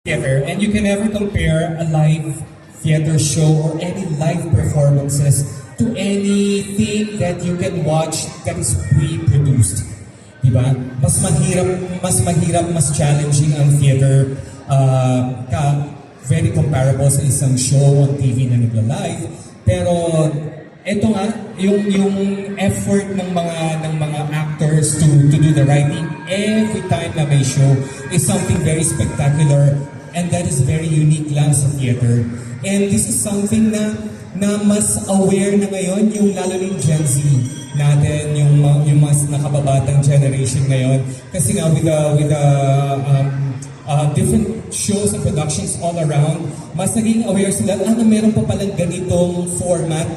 theater, and you can never compare a live theater show or any live performances to anything that you can watch that is pre-produced. Diba? Mas challenging ang theater, very comparable sa isang show on TV na nagla-live. Pero eto nga, yung effort ng mga actors to do the writing every time na may show is something very spectacular, and that is very unique lang sa theater. And this is something na mas aware na ngayon yung lalo ng Gen Z natin, yung mas nakababatang generation ngayon. Kasi nga with the different shows and productions all around, mas naging aware sila, meron pa palang ganitong format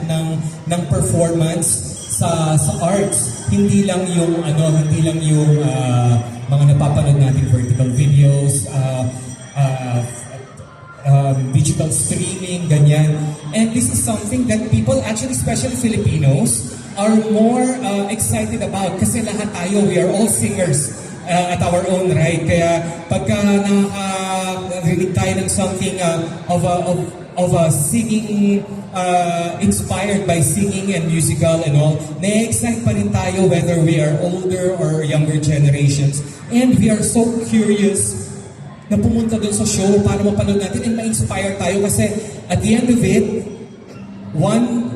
ng performance sa arts. Hindi lang yung mga napapanood nating vertical videos, digital streaming, ganyan. And this is something that people, actually especially Filipinos, are more excited about kasi lahat tayo, we are all singers at our own right. Kaya pagka nakarinig tayo ng something of a singing, inspired by singing and musical and all, na-excite pa rin tayo whether we are older or younger generations. And we are so curious na pumunta doon sa show para mapanood natin and ma-inspire tayo kasi at the end of it, one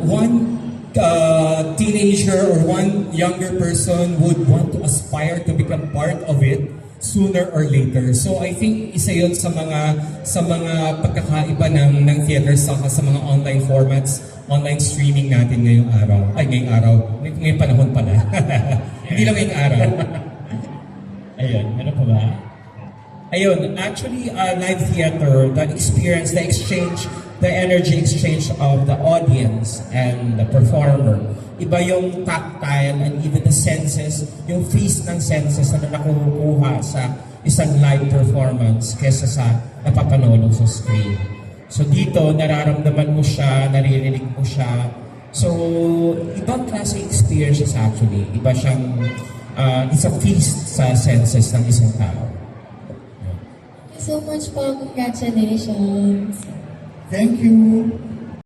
teenager or one younger person would want to aspire to become part of it sooner or later. So I think isa yun sa mga pagkakaiba ng theater sa mga online formats, online streaming natin ngayong ngayong panahon pala. Hindi lang ngayong araw. Ayun, ano pa ba? Ayun, actually, live theater, the experience, the exchange, the energy exchange of the audience and the performer. Iba yung tactile and even the senses, yung feast ng senses na nakukuha sa isang live performance kesa sa napapanood sa screen. So dito, nararamdaman mo siya, naririnig mo siya. So, ibang klase experiences actually. Iba siyang, it's a feast sa senses ng isang tao. So much po. Congratulations. Thank you.